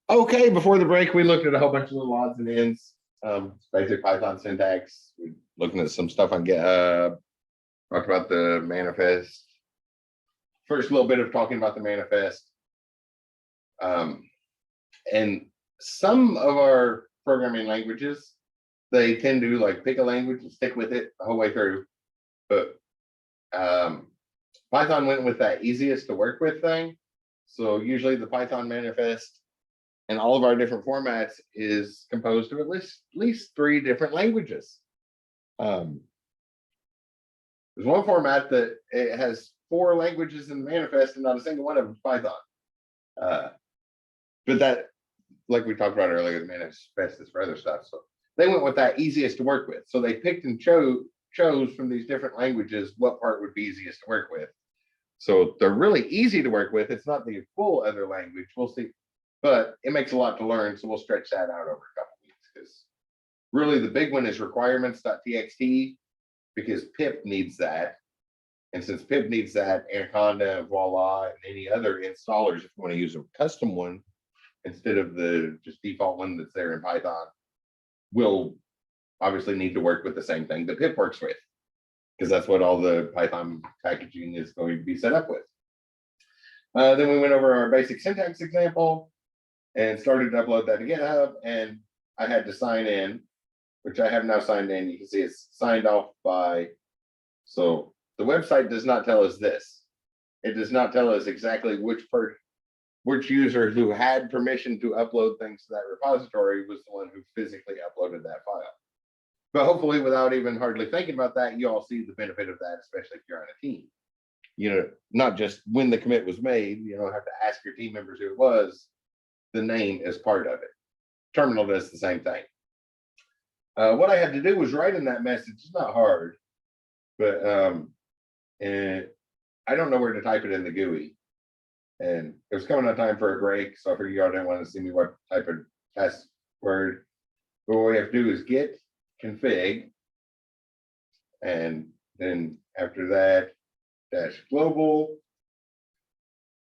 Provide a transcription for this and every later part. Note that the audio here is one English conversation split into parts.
Okay, before the break, we looked at a whole bunch of little odds and ends, basic Python syntax. We looking at some stuff on GitHub, talked about the manifest. First little bit of talking about the manifest. And some of our programming languages, they tend to like pick a language and stick with it the whole way through. But Python went with that easiest to work with thing. So usually the Python manifest and all of our different formats is composed of at least 3 different languages. There's one format that it has 4 languages in the manifest and not a single one of them is Python. But that, like we talked about earlier, the manifest is for other stuff. So they went with that easiest to work with. So they picked and chose from these different languages what part would be easiest to work with. So they're really easy to work with. It's not the full other language. We'll see. But it makes a lot to learn. So we'll stretch that out over a couple of weeks because really the big one is requirements.txt because pip needs that. And since pip needs that, Anaconda, Voila, and any other installers, if you want to use a custom one instead of the just default one that's there in Python, will obviously need to work with the same thing that pip works with, because that's what all the Python packaging is going to be set up with. Then we went over our basic syntax example and started to upload that to GitHub, and I had to sign in, which I have now signed in. You can see it's signed off by, so the website does not tell us this. It does not tell us exactly which user who had permission to upload things to that repository was the one who physically uploaded that file. But hopefully, without even hardly thinking about that, you all see the benefit of that, especially if you're on a team. You know, not just when the commit was made, you don't have to ask your team members who it was. The name is part of it. Terminal does the same thing. What I had to do was write in that message. It's not hard, but and I don't know where to type it in the GUI. And it was coming on time for a break, so I figured y'all didn't want to see me what type of password. But what we have to do is git config, and then after that -global,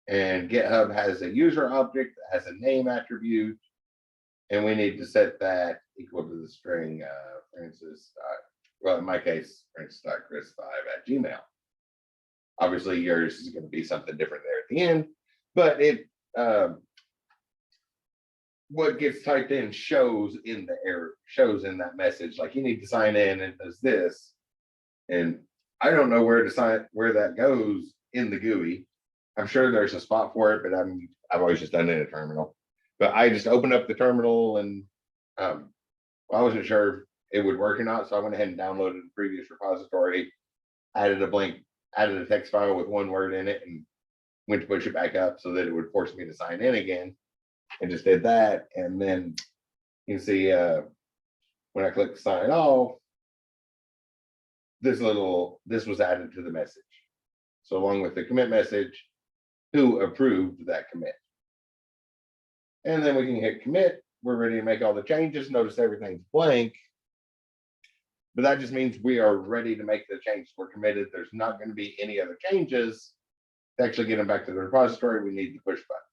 and GitHub has a user object that has a name attribute, and we need to set that equal to the string Francis. Well, in my case, Francis.chris5@gmail. Obviously, yours is going to be something different there at the end, but it what gets typed in shows in the error, shows in that message. Like you need to sign in and does this, and I don't know where that goes in the GUI. I'm sure there's a spot for it, but I've always just done it in a terminal. But I just opened up the terminal and I wasn't sure if it would work or not, so I went ahead and downloaded the previous repository, added a text file with one word in it, and went to push it back up so that it would force me to sign in again, and just did that. And then you can see when I click sign off, this was added to the message. So along with the commit message, who approved that commit. And then we can hit commit. We're ready to make all the changes. Notice everything's blank. But that just means we are ready to make the changes. We're committed. There's not going to be any other changes. To actually get them back to the repository, we need the push button.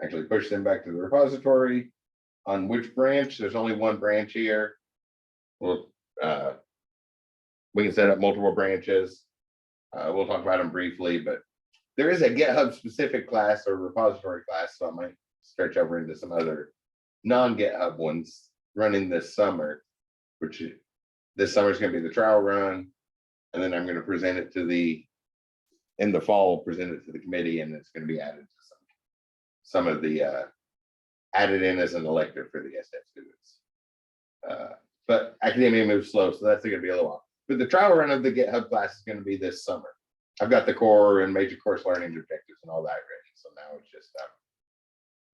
Actually push them back to the repository. On which branch? There's only one branch here. Well, we can set up multiple branches. We'll talk about them briefly, but there is a GitHub specific class or repository class, so I might stretch over into some other non-GitHub ones running this summer, which this summer is going to be the trial run, and then I'm going to present it to in the fall, present it to the committee, and it's going to be added to some of the added in as an elective for the SDEV students. But academia moves slow, so that's going to be a little while. But the trial run of the GitHub class is going to be this summer. I've got the core and major course learning objectives and all that ready. So now it's just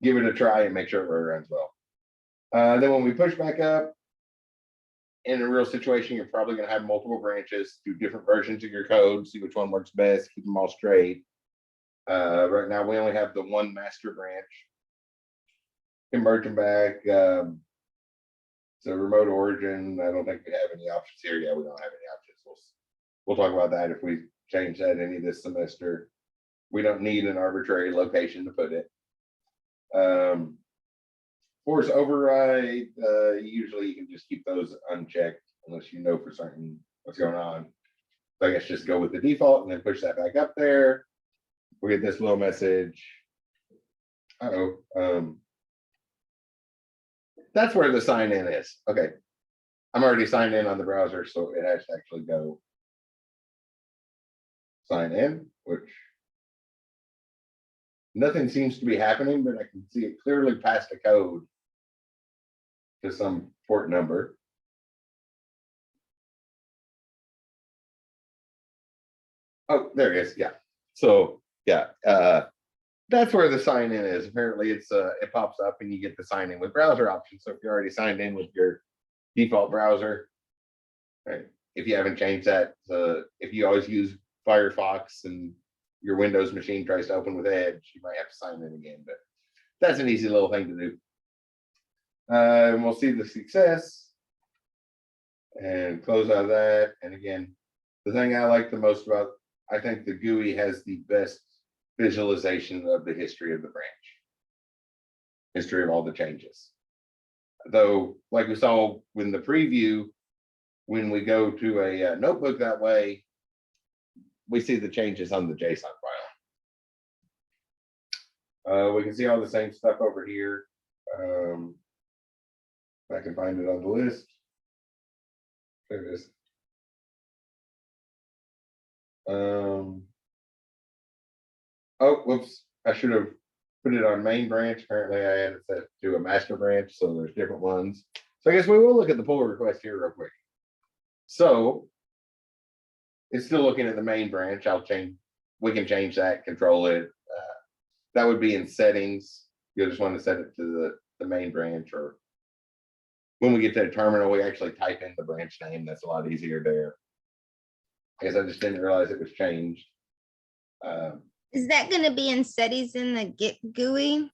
give it a try and make sure it runs well. Then when we push back up, in a real situation, you're probably going to have multiple branches, do different versions of your code, see which one works best, keep them all straight. Right now, we only have the one master branch. Convert them back. So remote origin, I don't think we have any options here. Yeah, we don't have any options. We'll talk about that if we change that any this semester. We don't need an arbitrary location to put it. Force override, usually you can just keep those unchecked unless you know for certain what's going on. So I guess just go with the default and then push that back up there. We get this little message. That's where the sign in is. Okay. I'm already signed in on the browser, so it has to actually go sign in, which nothing seems to be happening, but I can see it clearly passed a code to some port number. Oh, there it is. Yeah. So yeah, that's where the sign in is. Apparently it's it pops up and you get the sign in with browser options. So if you're already signed in with your default browser, right? If you haven't changed that, if you always use Firefox and your Windows machine tries to open with Edge, you might have to sign in again, but that's an easy little thing to do. And we'll see the success and close out of that. And again, the thing I like the most about, I think the GUI has the best visualization of the history of the branch, history of all the changes. Though, like we saw in the preview, when we go to a notebook that way, we see the changes on the JSON file. We can see all the same stuff over here. If I can find it on the list. There it is. Oh, whoops. I should have put it on main branch. Apparently I had it set to a master branch, so there's different ones. So I guess we will look at the pull request here real quick. So it's still looking at the main branch. We can change that, control it. That would be in settings. You just want to set it to the main branch, or when we get to the terminal, we actually type in the branch name. That's a lot easier there. I guess I just didn't realize it was changed. Is that going to be in settings in the GitGUI?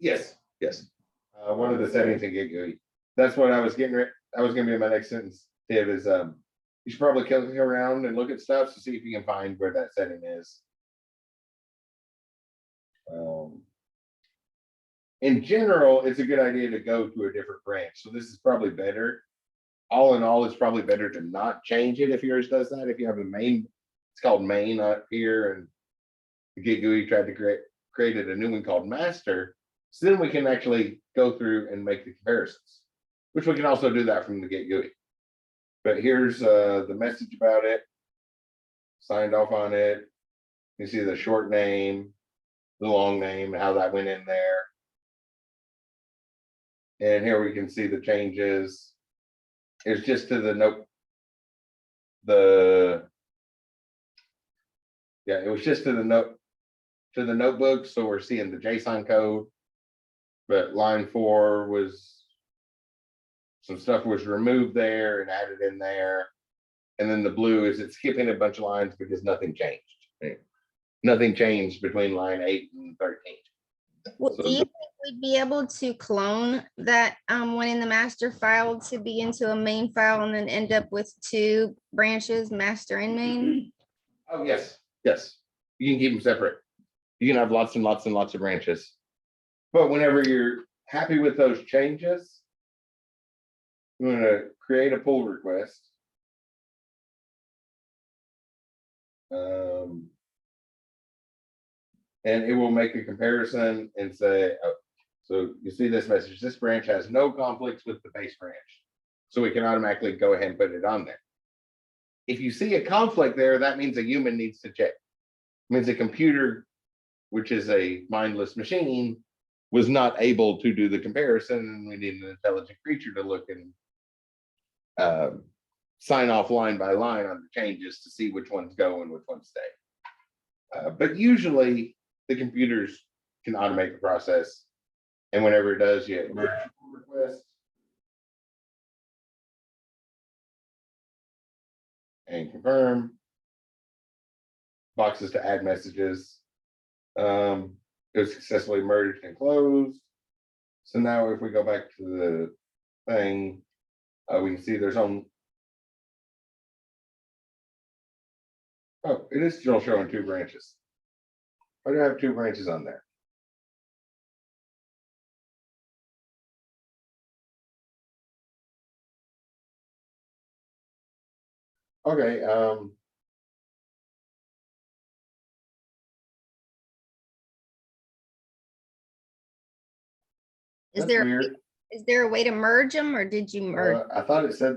Yes, yes. One of the settings in GitGUI. That's what I was getting. That was going to be my next sentence. Tip is you should probably go around and look at stuff to see if you can find where that setting is. In general, it's a good idea to go to a different branch. So this is probably better. All in all, it's probably better to not change it if yours does that. If you have a main, it's called main up here, and the GitGUI tried to created a new one called master. So then we can actually go through and make the comparisons, which we can also do that from the GitGUI. But here's the message about it. Signed off on it. You see the short name, the long name, how that went in there. And here we can see the changes. It's just to the note. It was just to the notebook. So we're seeing the JSON code. But line 4 was some stuff was removed there and added in there. And then the blue is it's skipping a bunch of lines because nothing changed. Right? Nothing changed between line 8 and 13. Well, do you think we'd be able to clone that one in the master file to be into a main file and then end up with 2 branches, master and main? Oh, yes. Yes. You can keep them separate. You can have lots and lots and lots of branches. But whenever you're happy with those changes, I'm going to create a pull request. And it will make a comparison and say, oh, so you see this message, this branch has no conflicts with the base branch. So we can automatically go ahead and put it on there. If you see a conflict there, that means a human needs to check. It means a computer, which is a mindless machine, was not able to do the comparison, and we need an intelligent creature to look and sign off line by line on the changes to see which ones go and which ones stay. But usually the computers can automate the process, and whenever it does, you merge request and confirm boxes to add messages. It was successfully merged and closed. So now if we go back to the thing, we can see there's it is still showing 2 branches. Why do I have 2 branches on there? Okay, Is that's there, weird. is there a way to merge them or did you merge? I thought it said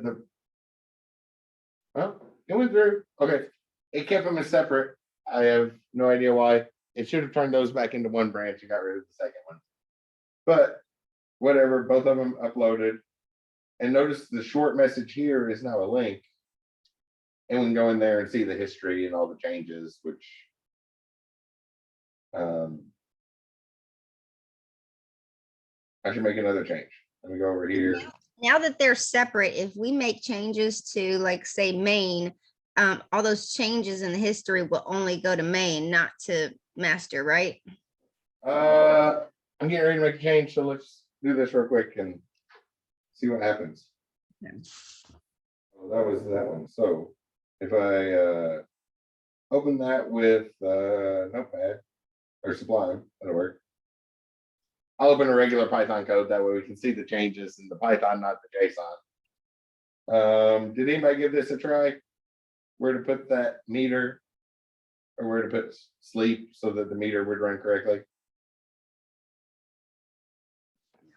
oh, it went through. Okay. It kept them as separate. I have no idea why. It should have turned those back into one branch and got rid of the second one. But whatever, both of them uploaded. And notice the short message here is now a link. And we can go in there and see the history and all the changes, which I should make another change. Let me go over here. Now that they're separate, if we make changes to like say main, all those changes in the history will only go to main, not to master, right? I'm getting ready to make a change, so let's do this real quick and see what happens. Okay. Well, that was that one. So if I open that with Notepad or Sublime, that'll work. I'll open a regular Python code, that way we can see the changes in the Python, not the JSON. Did anybody give this a try? Where to put that meter or where to put sleep so that the meter would run correctly?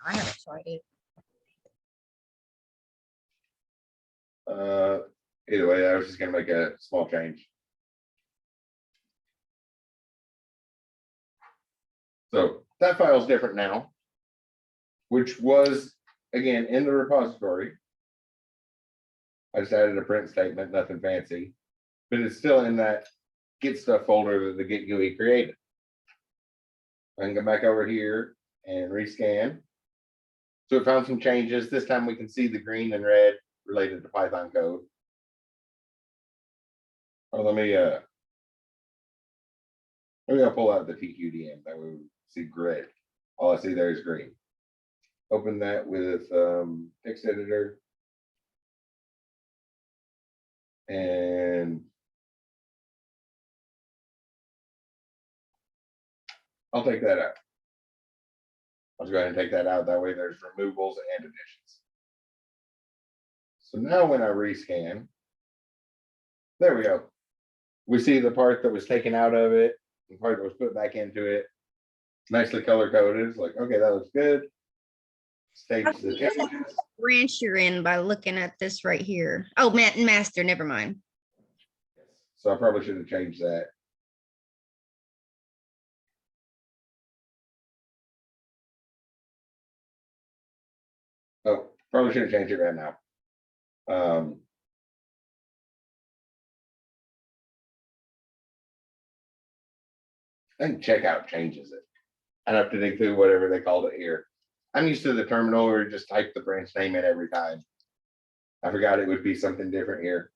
I haven't tried it. Either way, I was just gonna make a small change. So that file is different now, which was again in the repository. I just added a print statement, nothing fancy, but it's still in that Git stuff folder that the GitGUI created. I can go back over here and rescan. So it found some changes. This time we can see the green and red related to Python code. Oh, maybe I'll pull out the TQDM. That way we see gray. All I see there is green. Open that with text editor. And I'll take that out. I'll just go ahead and take that out. That way there's removals and additions. So now when I rescan, there we go. We see the part that was taken out of it, the part that was put back into it, nicely color coded. It's like, okay, that looks good. Stage the changes. Branch you're in by looking at this right here. Oh, master, never mind. So I probably should have changed that. Oh, probably should have changed it right now. I think checkout changes it. I'd have to dig through whatever they called it here. I'm used to the terminal where you just type the branch name in every time. I forgot it would be something different here.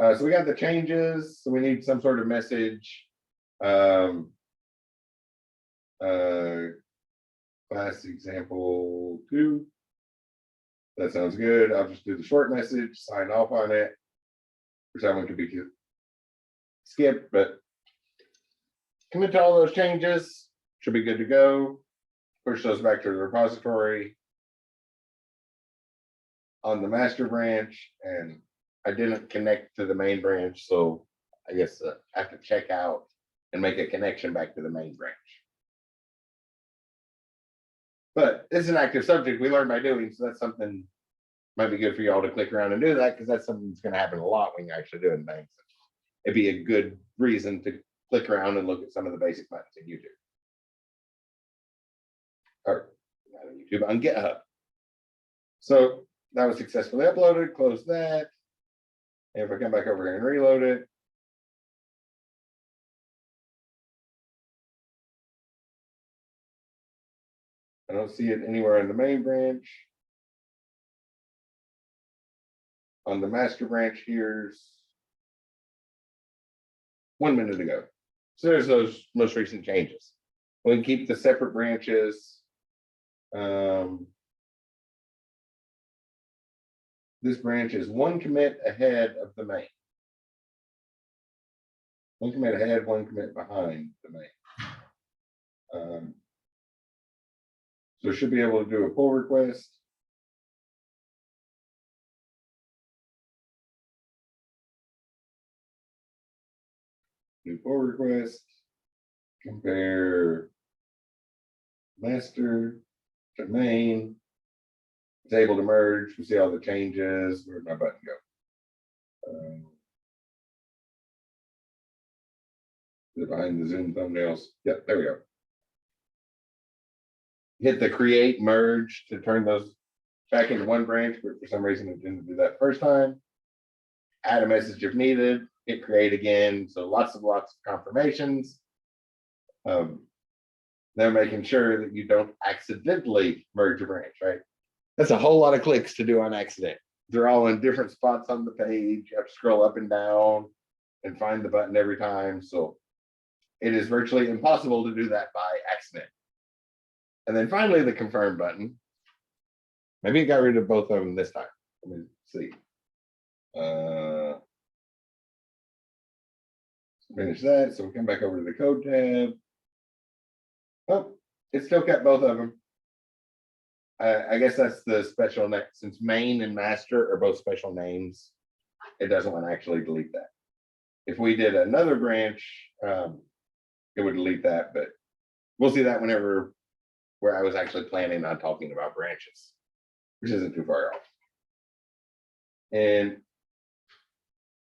So we got the changes. So we need some sort of message. Class example 2. That sounds good. I'll just do the short message, sign off on it. Which that one could be skipped, but commit to all those changes. Should be good to go. Push those back to the repository on the master branch, and I didn't connect to the main branch, so I guess I have to check out and make a connection back to the main branch. But it's an active subject we learn by doing, so that's something might be good for y'all to click around and do that, because that's something that's going to happen a lot when you're actually doing things. It'd be a good reason to click around and look at some of the basic buttons in YouTube. Or not on YouTube, on GitHub. So that was successfully uploaded. Close that. And if I come back over here and reload it, I don't see it anywhere in the main branch. On the master branch, here's 1 minute ago. So there's those most recent changes. We can keep the separate branches. This branch is 1 commit ahead of the main. 1 commit ahead, 1 commit behind the main. So should be able to do a pull request. New pull request. Compare master to main. It's able to merge. We see all the changes. Where'd my button go? Behind the Zoom thumbnails. Yep, there we go. Hit the create merge to turn those back into one branch, but for some reason it didn't do that first time. Add a message if needed, hit create again. So lots of confirmations. They're making sure that you don't accidentally merge a branch, right? That's a whole lot of clicks to do on accident. They're all in different spots on the page. You have to scroll up and down and find the button every time. So it is virtually impossible to do that by accident. And then finally, the confirm button. Maybe it got rid of both of them this time. Let me see. Finish that. So we come back over to the code tab. Oh, it still kept both of them. I guess that's the special name. Since main and master are both special names, it doesn't want to actually delete that. If we did another branch, it would delete that, but we'll see that whenever where I was actually planning on talking about branches, which isn't too far off. And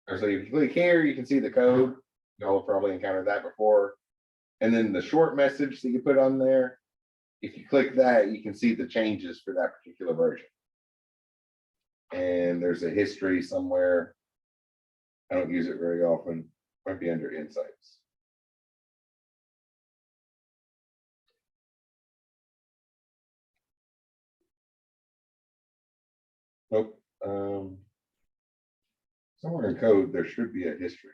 so if you click here, you can see the code. Y'all have probably encountered that before. And then the short message that you put on there, if you click that, you can see the changes for that particular version. And there's a history somewhere. I don't use it very often. Might be under insights. Nope. Somewhere in code, there should be a history.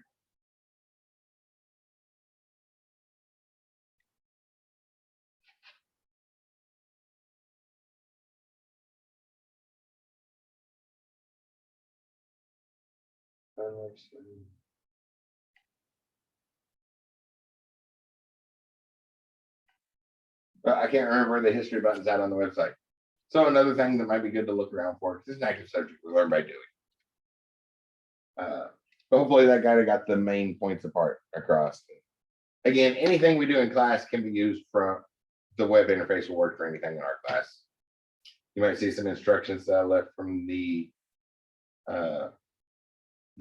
But I can't remember where the history button's at on the website. So another thing that might be good to look around for, because it's an active subject we learn by doing. But hopefully that guy got the main points apart across. Again, anything we do in class can be used from the web interface will work for anything in our class. You might see some instructions that I left from the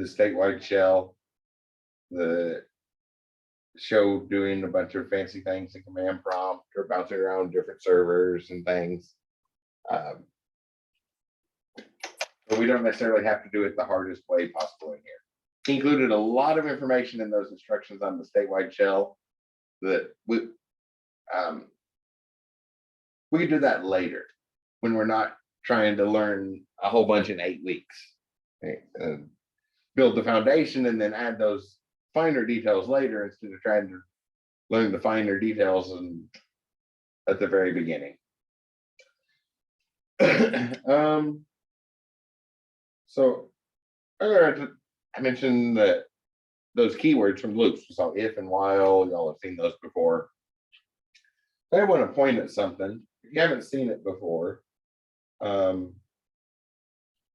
statewide shell, the show doing a bunch of fancy things in command prompt or bouncing around different servers and things. But we don't necessarily have to do it the hardest way possible in here. He included a lot of information in those instructions on the statewide shell that we could do that later when we're not trying to learn a whole bunch in 8 weeks. Okay? Build the foundation and then add those finer details later instead of trying to learn the finer details at the very beginning. So earlier I mentioned that those keywords from loops. We saw if and while. Y'all have seen those before. I want to point at something. If you haven't seen it before, I'm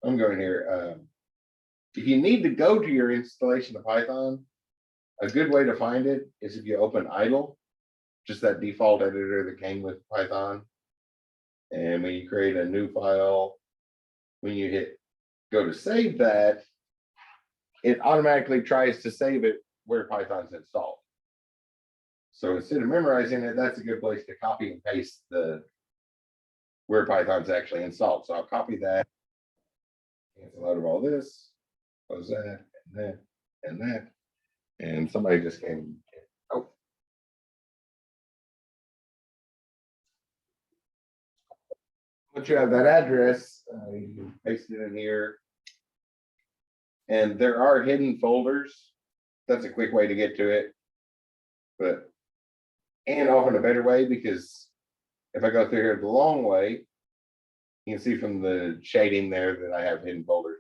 going here. If you need to go to your installation of Python, a good way to find it is if you open idle, just that default editor that came with Python. And when you create a new file, when you hit go to save that, it automatically tries to save it where Python's installed. So instead of memorizing it, that's a good place to copy and paste where Python's actually installed. So I'll copy that, cancel out of all this, close that, and that, and that. And somebody just came. Oh. Once you have that address, you can paste it in here. And there are hidden folders. That's a quick way to get to it. And often a better way, because if I go through here the long way, you can see from the shading there that I have hidden folders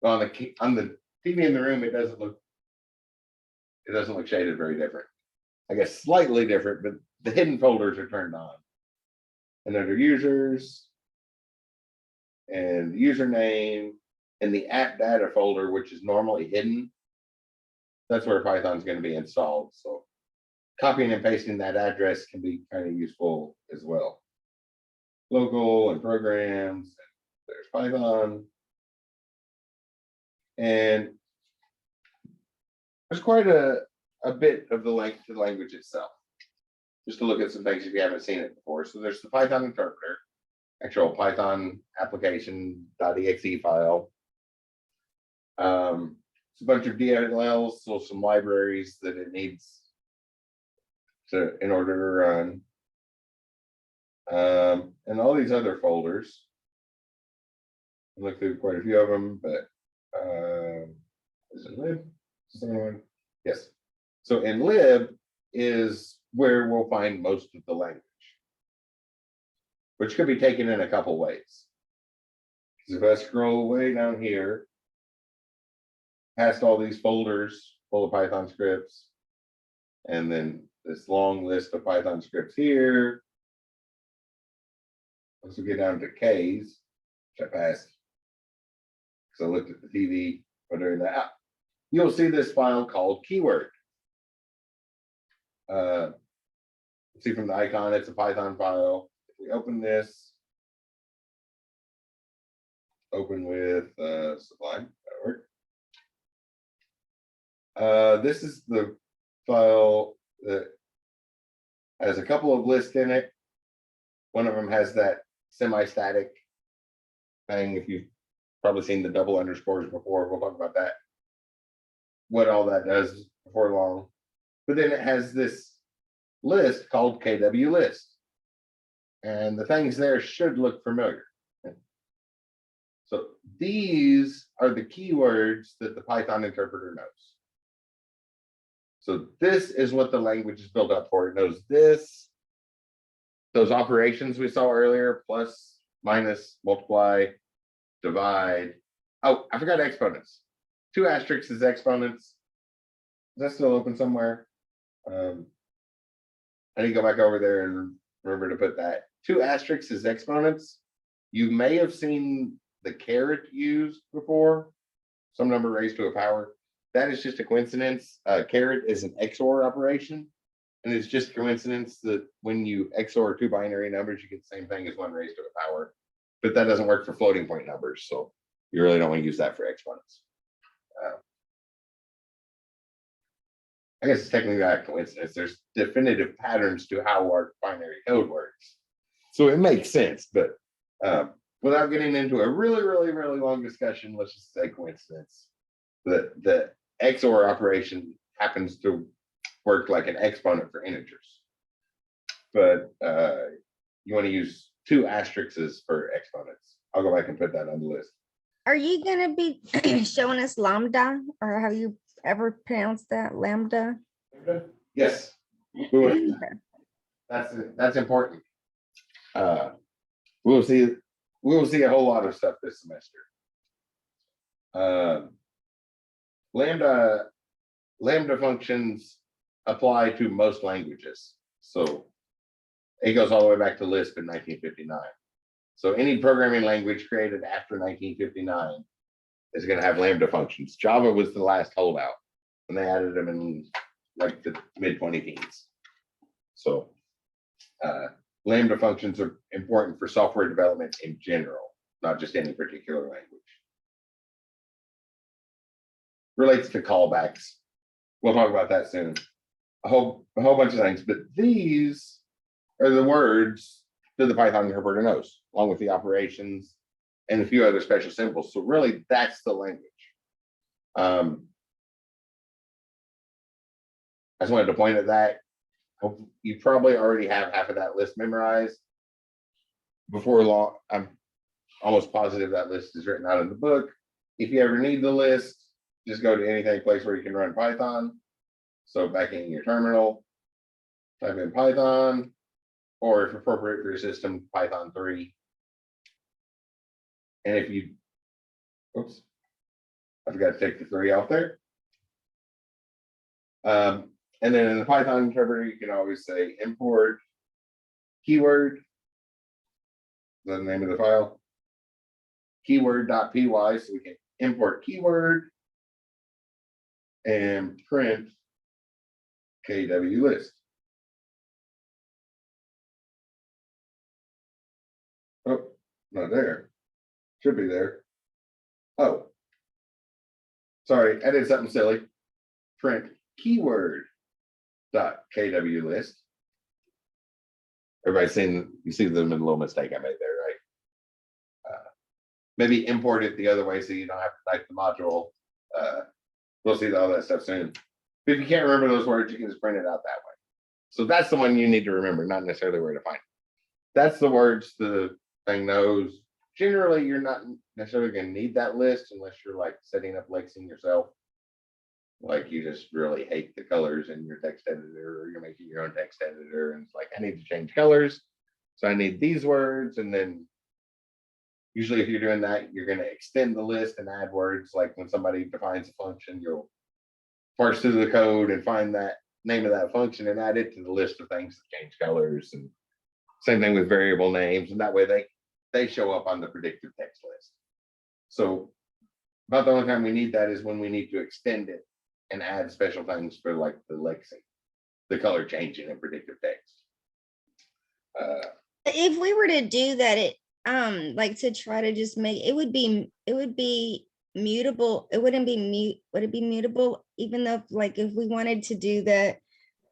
turned on. On the TV in the room, it doesn't look shaded very different. I guess slightly different, but the hidden folders are turned on. And under users and username and the app data folder, which is normally hidden, that's where Python's going to be installed. So copying and pasting that address can be kind of useful as well. Local and programs, there's Python. And there's quite a bit of the length to the language itself. Just to look at some things if you haven't seen it before. So there's the Python interpreter, actual Python application.exe file. It's a bunch of DLLs, so some libraries that it needs in order to run. And all these other folders. I looked through quite a few of them, but is it lib? Someone? Yes. So in lib is where we'll find most of the language, which could be taken in a couple ways. Because if I scroll way down here, past all these folders full of Python scripts, and then this long list of Python scripts here. Once we get down to K's, which I passed, because I looked at the TV or during that, you'll see this file called keyword. See from the icon, it's a Python file. If we open this, open with Sublime, that'll work. This is the file that has a couple of lists in it. One of them has that semi-static thing. If you've probably seen the double underscores before, we'll talk about that. What all that does before long. But then it has this list called KW list. And the things there should look familiar. So these are the keywords that the Python interpreter knows. So this is what the language is built up for. It knows this, those operations we saw earlier, plus, minus, multiply, divide. Oh, I forgot exponents. 2 asterisks is exponents. Is that still open somewhere? I need to go back over there and remember to put that. 2 asterisks is exponents. You may have seen the caret used before, some number raised to a power. That is just a coincidence. Caret is an XOR operation, and it's just a coincidence that when you XOR 2 binary numbers, you get the same thing as 1 raised to a power. But that doesn't work for floating point numbers, so you really don't want to use that for exponents. I guess it's technically not a coincidence. There's definitive patterns to how our binary code works. So it makes sense, but without getting into a really long discussion, let's just say coincidence. The XOR operation happens to work like an exponent for integers. But you want to use 2 asterisks for exponents. I'll go back and put that on the list. Are you going to be showing us lambda, or have you ever pronounced that lambda? Yes. That's important. We'll see a whole lot of stuff this semester. Lambda functions apply to most languages. So it goes all the way back to Lisp in 1959. So any programming language created after 1959 is going to have Lambda functions. Java was the last holdout, and they added them in like the mid-20 teens. So Lambda functions are important for software development in general, not just any particular language. Relates to callbacks. We'll talk about that soon. A whole bunch of things, but these are the words that the Python interpreter knows, along with the operations and a few other special symbols. So really, that's the language. I just wanted to point at that. You probably already have half of that list memorized. Before long, I'm almost positive that list is written out in the book. If you ever need the list, just go to anything place where you can run Python. So back in your terminal, type in Python, or if appropriate for your system, Python 3. And if you, oops, I forgot to take the 3 off there. And then in the Python interpreter, you can always say import keyword, the name of the file, keyword.py, so we can import keyword. and print KW list. Oh, not there. Should be there. Oh, sorry, I did something silly. Print keyword dot KW list. Everybody's seen, you see the little mistake I made there, right? Maybe import it the other way so you don't have to type the module. We'll see all that stuff soon. But if you can't remember those words, you can just print it out that way. So that's the one you need to remember, not necessarily where to find it. That's the words the thing knows. Generally, you're not necessarily going to need that list unless you're like setting up lexing yourself. Like you just really hate the colors in your text editor, or you're making your own text editor, and it's like, I need to change colors. So I need these words. And then usually if you're doing that, you're going to extend the list and add words. Like when somebody defines a function, you'll parse through the code and find that name of that function and add it to the list of things that change colors. And same thing with variable names. And that way they show up on the predictive text list. So about the only time we need that is when we need to extend it and add special things for like the lexing, the color changing in predictive text. If we were to do that, it like to try to just make it would be mutable. It wouldn't be would it be mutable, even though like if we wanted to do that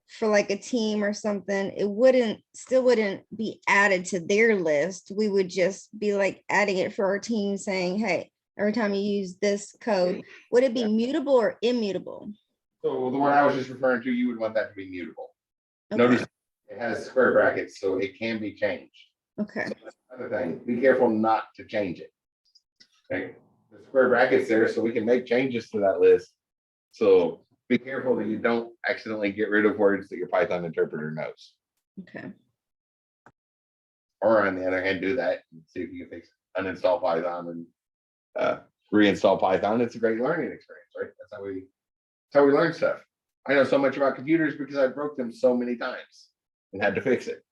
for like a team or something, it still wouldn't be added to their list. We would just be like adding it for our team, saying, hey, every time you use this code, would it be mutable or immutable? So the one I was just referring to, you would want that to be mutable. Okay. Notice it has square brackets, so it can be changed. Okay. So that's another thing. Be careful not to change it. Okay. The square brackets there, so we can make changes to that list. So be careful that you don't accidentally get rid of words that your Python interpreter knows. Okay. Or on the other hand, do that and see if you can fix it. Uninstall Python and reinstall Python. It's a great learning experience, right? That's how we learn stuff. I know so much about computers because I broke them so many times and had to fix it.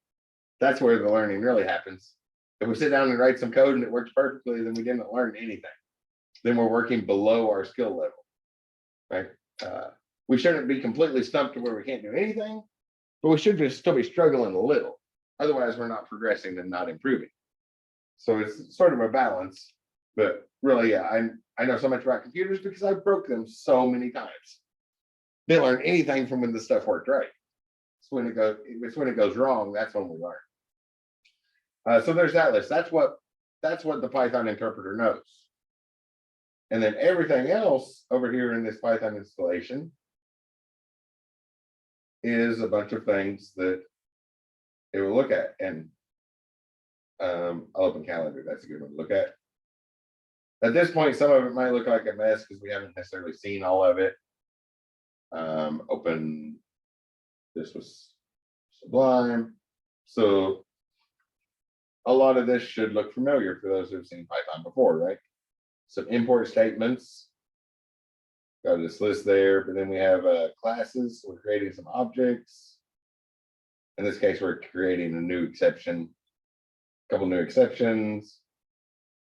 That's where the learning really happens. If we sit down and write some code and it works perfectly, then we didn't learn anything. Then we're working below our skill level, right? We shouldn't be completely stumped to where we can't do anything, but we should just still be struggling a little. Otherwise, we're not progressing and not improving. So it's sort of a balance, but really, yeah, I know so much about computers because I broke them so many times. Didn't learn anything from when the stuff worked right. It's when it goes wrong, that's when we learn. So there's that list. That's what the Python interpreter knows. And then everything else over here in this Python installation is a bunch of things that it will look at. And I'll open calendar. That's a good one to look at. At this point, some of it might look like a mess because we haven't necessarily seen all of it. Open, this was Sublime. So a lot of this should look familiar for those who've seen Python before, right? Some import statements. Got this list there, but then we have classes. We're creating some objects. In this case, we're creating a new exception, a couple new exceptions,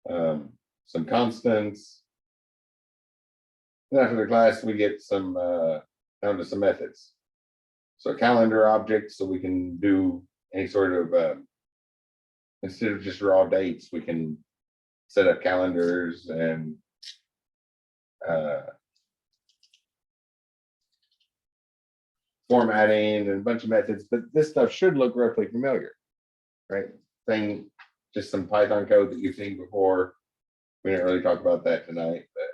some constants. And after the class, we get some down to some methods. So calendar objects, so we can do any sort of instead of just raw dates, we can set up calendars and formatting and a bunch of methods, but this stuff should look roughly familiar, right? Just some Python code that you've seen before. We didn't really talk about that tonight, but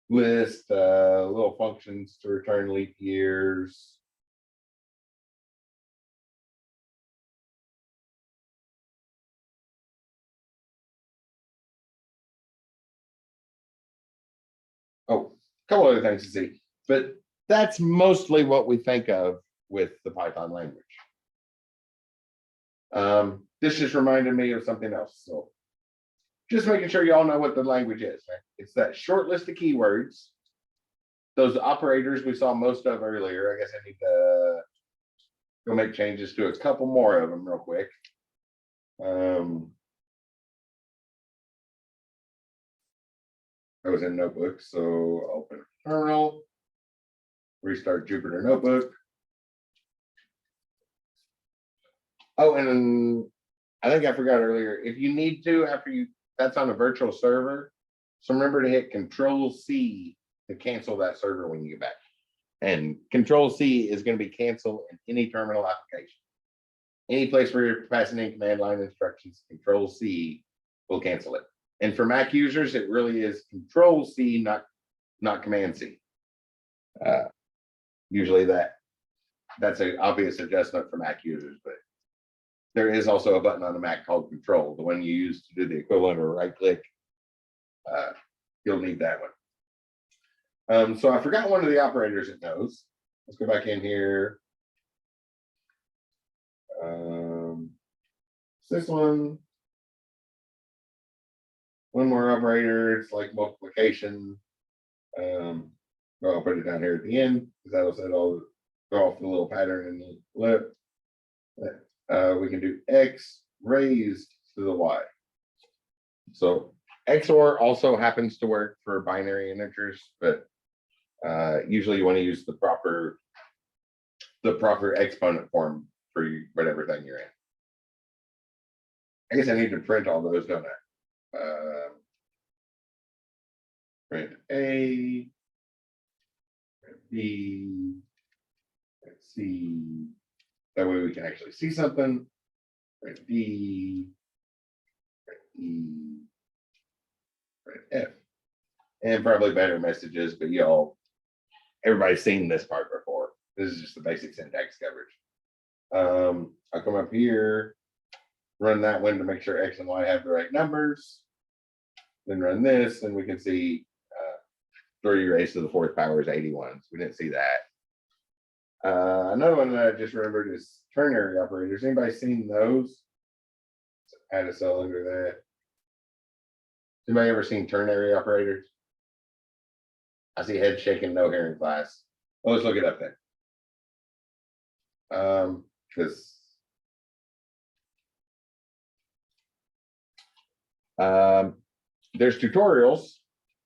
list, little functions to return leap years. Oh, a couple other things to see, but that's mostly what we think of with the Python language. This just reminded me of something else. So just making sure you all know what the language is, right? It's that short list of keywords, those operators we saw most of earlier. I guess I need to go make changes to a couple more of them real quick. I was in notebook, so open terminal. Restart Jupyter Notebook. Oh, and then I think I forgot earlier, if you need to, after you, that's on a virtual server. So remember to hit Control-C to cancel that server when you get back. And Control-C is going to be cancel in any terminal application. Any place where you're passing in command line instructions, Control-C will cancel it. And for Mac users, it really is Control-C, not Command-C. Usually that's an obvious adjustment for Mac users, but there is also a button on the Mac called Control, the one you use to do the equivalent of a right click. You'll need that one. So I forgot one of the operators it knows. Let's go back in here. This one more operator. It's like multiplication. I'll put it down here at the end because that'll set all go off the little pattern in the left. We can do X raised to the Y. So XOR also happens to work for binary integers, but usually you want to use the proper exponent form for whatever thing you're in. I guess I need to print all those, don't I? Print A, print B, print C. That way we can actually see something. Print D, print E, print F. And probably better messages, but everybody's seen this part before. This is just the basic syntax coverage. I'll come up here, run that one to make sure X and Y have the right numbers. Then run this, and we can see 3 raised to the 4th power is 81. So we didn't see that. Another one that I just remembered is ternary operators. Anybody seen those? Add a cell under that. Anybody ever seen ternary operators? I see head shaking, no hair in class. Well, let's look it up then. Because there's tutorials.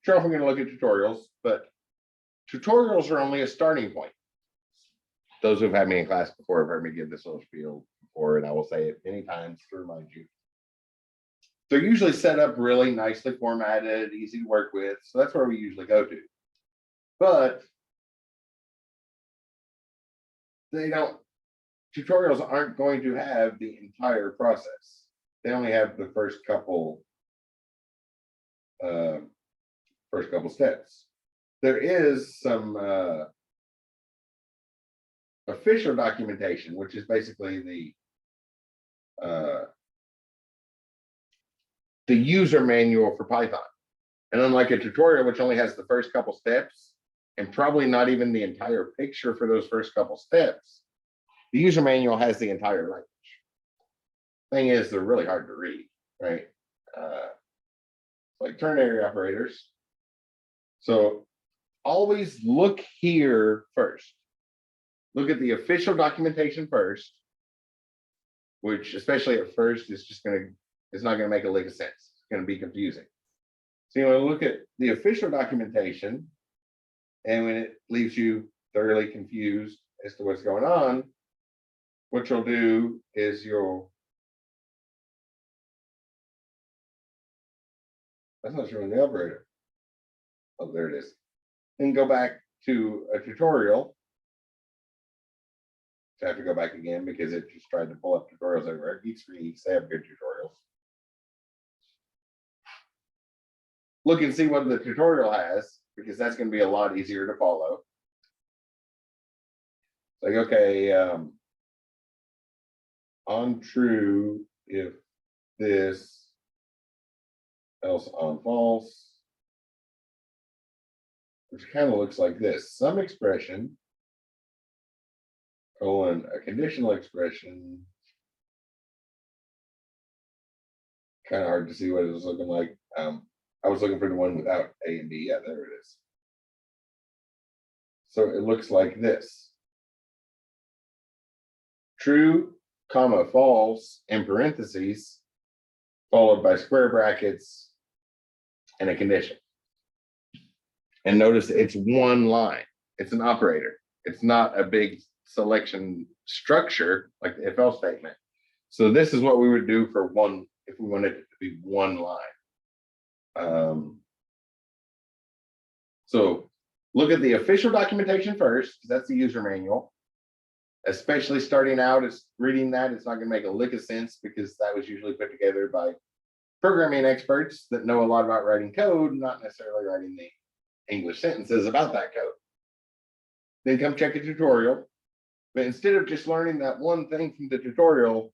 Sure, if we're going to look at tutorials, but tutorials are only a starting point. Those who've had me in class before have heard me give this little spiel before, and I will say it many times to remind you. They're usually set up really nicely formatted, easy to work with, so that's where we usually go to. But tutorials aren't going to have the entire process. They only have the first couple steps. There is some official documentation, which is basically the user manual for Python. And unlike a tutorial, which only has the first couple steps and probably not even the entire picture for those first couple steps, the user manual has the entire language. Thing is, they're really hard to read, right? Like ternary operators. So always look here first. Look at the official documentation first, which especially at first is it's not gonna make a lick of sense. It's gonna be confusing. So you want to look at the official documentation, and when it leaves you thoroughly confused as to what's going on, what you'll do is that's not showing the operator. Oh, there it is. Then go back to a tutorial. So I have to go back again because it just tried to pull up tutorials everywhere. Geeks for Geeks, they have good tutorials. Look and see what the tutorial has, because that's going to be a lot easier to follow. Like, okay, on true if this, else on false, which kind of looks like this. Some expression, colon, a conditional expression. Kind of hard to see what it was looking like. I was looking for the one without A and B. Yeah, there it is. So it looks like this. True, comma, false, in parentheses, followed by square brackets and a condition. And notice it's one line. It's an operator. It's not a big selection structure like the if else statement. So this is what we would do for one, if we wanted it to be one line. So look at the official documentation first, because that's the user manual. Especially starting out, it's reading that, it's not going to make a lick of sense because that was usually put together by programming experts that know a lot about writing code, not necessarily writing the English sentences about that code. Then come check a tutorial. But instead of just learning that one thing from the tutorial,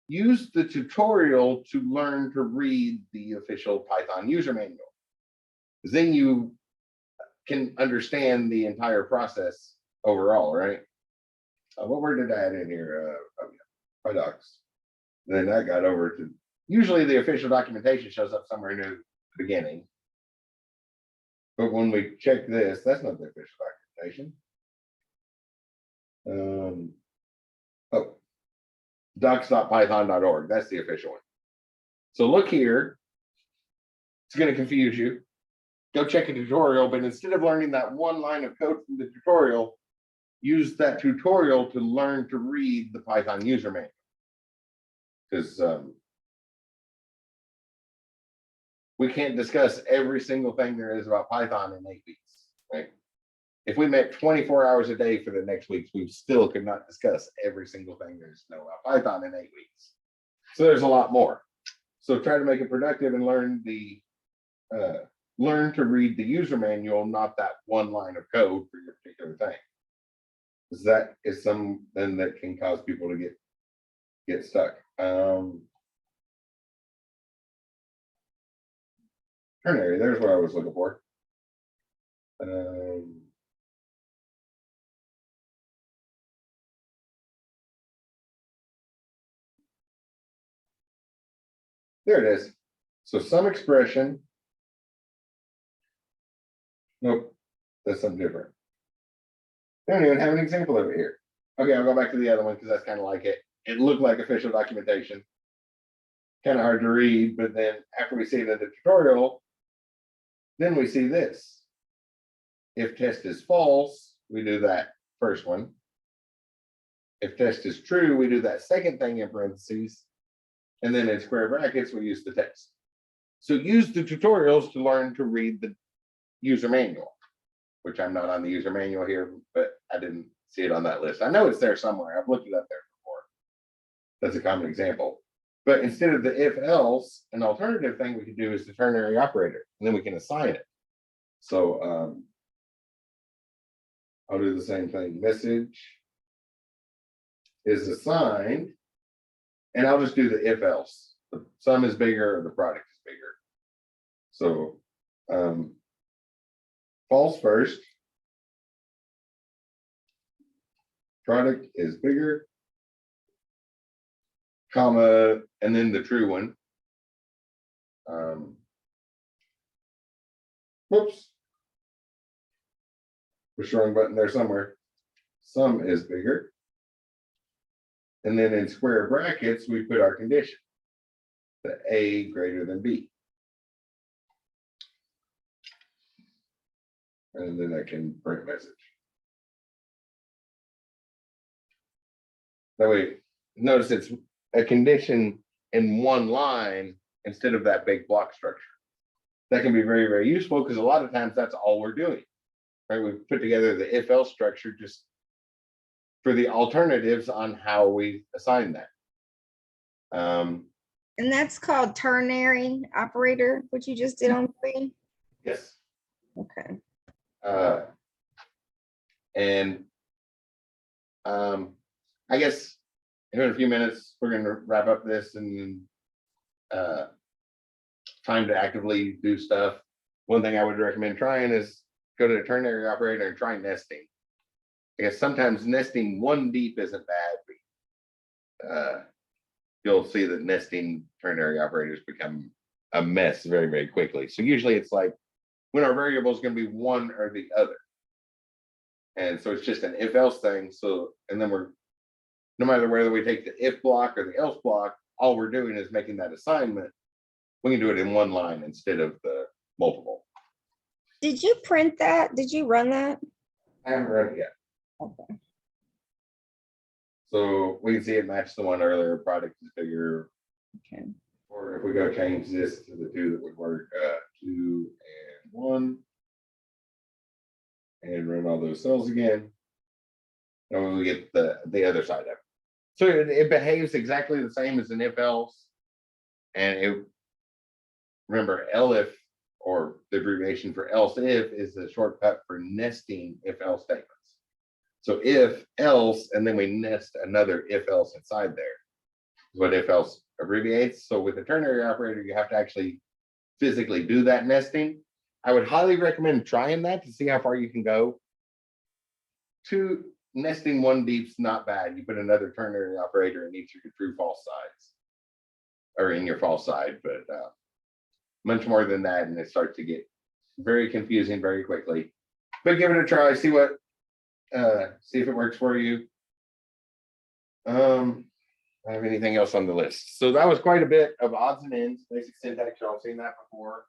use the tutorial to learn to read the official Python user manual. Because then you can understand the entire process overall, right? What word did I add in here? Oh yeah, docs. Then that got over to, usually the official documentation shows up somewhere near the beginning. But when we check this, that's not the official documentation. Oh, docs.python.org, that's the official one. So look here, it's going to confuse you. Go check a tutorial, but instead of learning that one line of code from the tutorial, use that tutorial to learn to read the Python user manual. Because we can't discuss every single thing there is about Python in 8 weeks, right? If we met 24 hours a day for the next weeks, we still could not discuss every single thing there is to know about Python in 8 weeks. So there's a lot more. So try to make it productive and learn to read the user manual, not that one line of code for your particular thing. Because that is something that can cause people to get stuck. Ternary, there's what I was looking for. There it is. So some expression. Nope, that's something different. I don't even have an example of it here. Okay, I'll go back to the other one because that's kind of like it. It looked like official documentation. Kind of hard to read, but then after we see it in the tutorial, then we see this. If test is false, we do that first one. If test is true, we do that second thing in parentheses. And then in square brackets, we use the test. So use the tutorials to learn to read the user manual, which I'm not on the user manual here, but I didn't see it on that list. I know it's there somewhere. I've looked it up there before. That's a common example. But instead of the if else, an alternative thing we could do is the ternary operator, and then we can assign it. So I'll do the same thing. Message is assigned, and I'll just do the if else. The sum is bigger or the product is bigger. So false first, product is bigger, comma, and then the true one. Whoops. Push the wrong button there somewhere. Sum is bigger. And then in square brackets, we put our condition, the A greater than B. And then I can print message. That way, notice it's a condition in one line instead of that big block structure. That can be very, very useful because a lot of times that's all we're doing. Right? We've put together the if else structure just for the alternatives on how we assign that. And that's called ternary operator, what you just did on 3? Yes. Okay. I guess in a few minutes, we're going to wrap up this and time to actively do stuff. One thing I would recommend trying is go to the ternary operator and try nesting. I guess sometimes nesting one deep isn't bad, but you'll see that nesting ternary operators become a mess very, very quickly. So usually it's like when our variable is going to be one or the other. And so it's just an if else thing. So, and then no matter whether we take the if block or the else block, all we're doing is making that assignment. We can do it in one line instead of the multiple. Did you print that? Did you run that? I haven't run it yet. Okay. So we can see it matched the one earlier, product is bigger. Okay. Or if we go change this to the 2 that would work, 2 and 1. And run all those cells again. And we get the other side of it. So it behaves exactly the same as an if else. And remember, elif, or the abbreviation for else if, is the shortcut for nesting if else statements. So if else, and then we nest another if else inside there, is what if else abbreviates. So with the ternary operator, you have to actually physically do that nesting. I would highly recommend trying that to see how far you can go. 2 nesting 1 deep's not bad. You put another ternary operator in each of your true false sides, or in your false side, but much more than that, and it starts to get very confusing very quickly. But give it a try, see what see if it works for you. I have anything else on the list? So that was quite a bit of odds and ends, basic syntax. Y'all seen that before.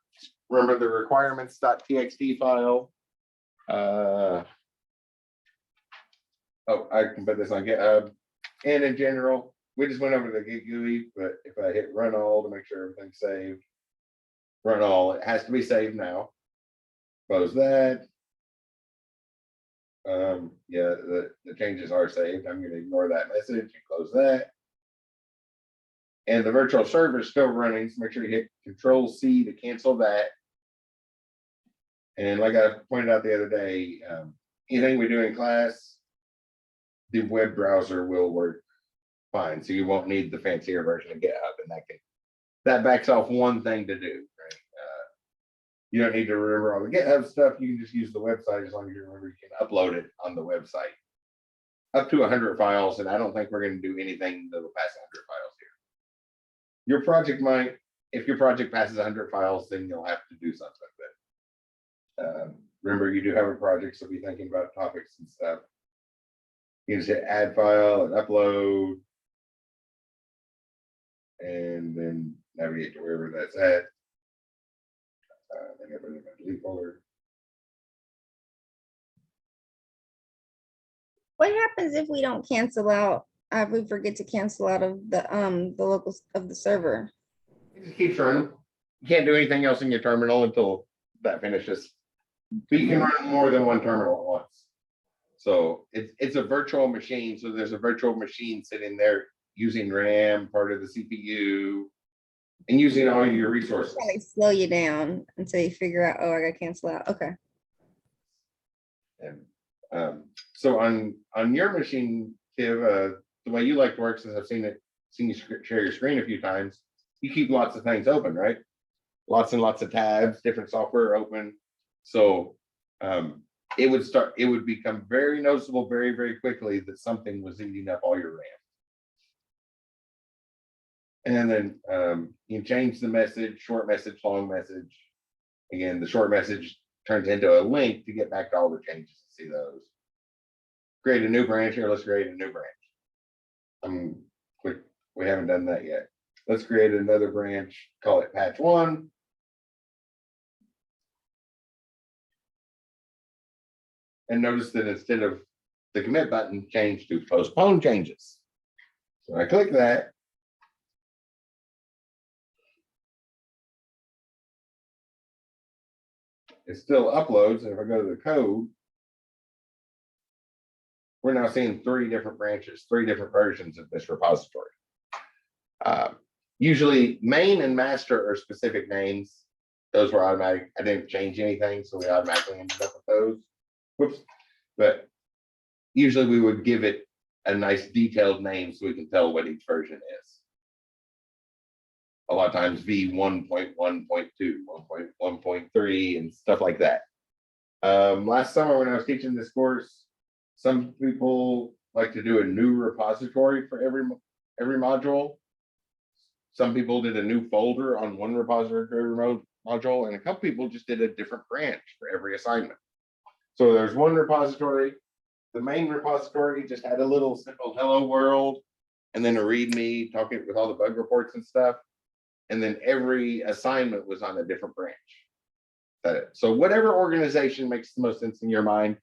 Remember the requirements.txt file. Oh, I can put this on GitHub. And in general, we just went over the GitGUI, but if I hit run all to make sure everything's saved, run all, it has to be saved now. Close that. Yeah, the changes are saved. I'm going to ignore that message and close that. And the virtual server is still running, so make sure you hit Control-C to cancel that. And like I pointed out the other day, anything we do in class, the web browser will work fine. So you won't need the fancier version of GitHub, and that backs off one thing to do, right? You don't need to remember all the GitHub stuff. You can just use the website as long as you remember you can upload it on the website. Up to 100 files, and I don't think we're going to do anything that will pass 100 files here. Your project might, if your project passes 100 files, then you'll have to do something. But remember, you do have a project, so be thinking about topics and stuff. You can just hit add file and upload, and then navigate to wherever that's at. Then I put it in my delete folder. What happens if we don't cancel out? If we forget to cancel out of the locals of the server? It just keeps running. You can't do anything else in your terminal until that finishes. But you can run more than one terminal at once. So it's a virtual machine. So there's a virtual machine sitting there using RAM, part of the CPU, and using all your resources. They slow you down until you figure out, oh, I gotta cancel out. Okay. And so on your machine, Tiv, the way you like to work, since I've seen you share your screen a few times, you keep lots of things open, right? Lots and lots of tabs, different software open. So it would become very noticeable very, very quickly that something was eating up all your RAM. And then you change the message, short message, long message. Again, the short message turns into a link to get back to all the changes and see those. Create a new branch here. Let's create a new branch. We haven't done that yet. Let's create another branch, call it patch 1. And notice that instead of the commit button, changed to postpone changes. So I click that. It still uploads, and if I go to the code, we're now seeing 3 different branches, 3 different versions of this repository. Usually main and master are specific names. Those were automatic. I didn't change anything, so we automatically ended up with those. Whoops. But usually we would give it a nice detailed name so we can tell what each version is. A lot of times V1.1.2, 1.1.3, and stuff like that. Last summer when I was teaching this course, some people like to do a new repository for every module. Some people did a new folder on one repository for every module, and a couple people just did a different branch for every assignment. So there's one repository. The main repository just had a little simple hello world, and then a README talking with all the bug reports and stuff. And then every assignment was on a different branch. So whatever organization makes the most sense in your mind,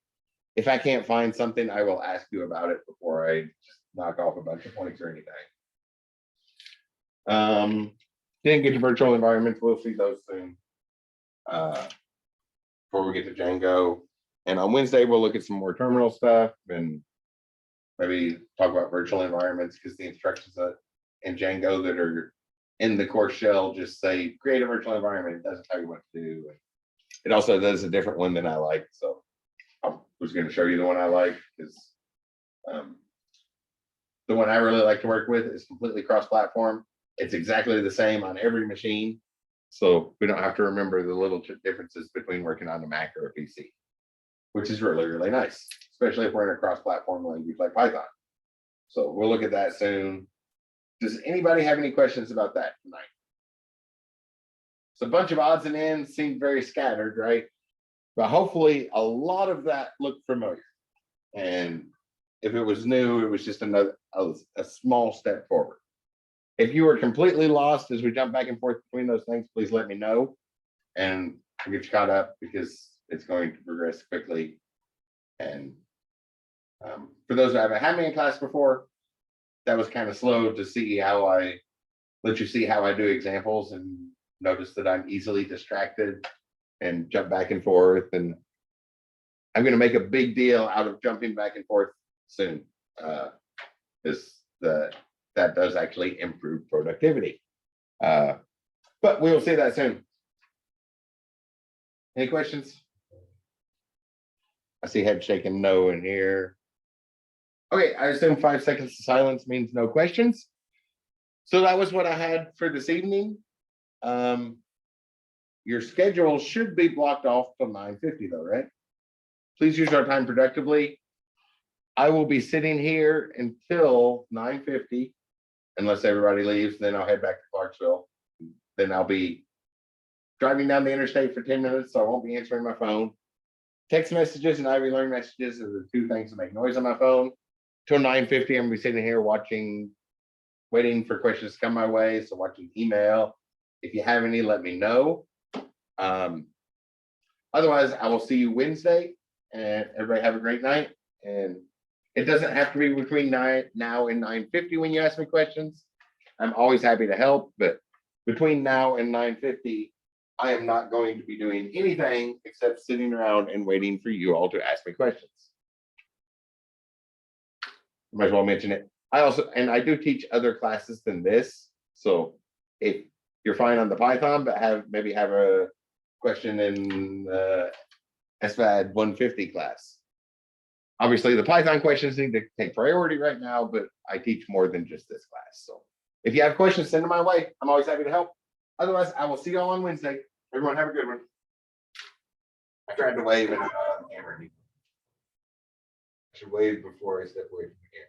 If I can't find something, I will ask you about it before I just knock off a bunch of points or anything. Didn't get to virtual environments. We'll see those soon. Before we get to Django. And on Wednesday, we'll look at some more terminal stuff and maybe talk about virtual environments, because the instructions in Django that are in the course shell just say create a virtual environment. It doesn't tell you what to do. It also does a different one than I like. So I was going to show you the one I like, because the one I really like to work with is completely cross-platform. It's exactly the same on every machine. So we don't have to remember the little differences between working on a Mac or a PC, which is really, really nice, especially if we're in a cross-platform language like Python. So we'll look at that soon. Does anybody have any questions about that tonight? It's a bunch of odds and ends, seemed very scattered, right? But hopefully a lot of that looked familiar. And if it was new, it was just a small step forward. If you were completely lost as we jump back and forth between those things, please let me know and we'll get you caught up, because it's going to progress quickly. And for those that haven't had me in class before, that was kind of slow to see how I let you see how I do examples and notice that I'm easily distracted and jump back and forth. And I'm going to make a big deal out of jumping back and forth soon, because that does actually improve productivity. But we will see that soon. Any questions? I see head shaking no in here. Okay, I assume 5 seconds of silence means no questions. So that was what I had for this evening. Your schedule should be blocked off till 9:50 though, right? Please use our time productively. I will be sitting here until 9:50, unless everybody leaves. Then I'll head back to Clarksville. Then I'll be driving down the interstate for 10 minutes, so I won't be answering my phone. Text messages and Ivy Learn messages are the two things that make noise on my phone. Till 9:50, I'm gonna be sitting here waiting for questions to come my way. So watching email. If you have any, let me know. Otherwise, I will see you Wednesday, and everybody have a great night. And it doesn't have to be between now and 9:50 when you ask me questions. I'm always happy to help, but between now and 9:50, I am not going to be doing anything except sitting around and waiting for you all to ask me questions. Might as well mention it. I do teach other classes than this. So if you're fine on the Python, but maybe have a question in SVAD 150 class. Obviously, the Python questions need to take priority right now, but I teach more than just this class. So if you have questions, send them my way. I'm always happy to help. Otherwise, I will see you all on Wednesday. Everyone have a good one. I tried to wave and I should wave before I step away from the camera.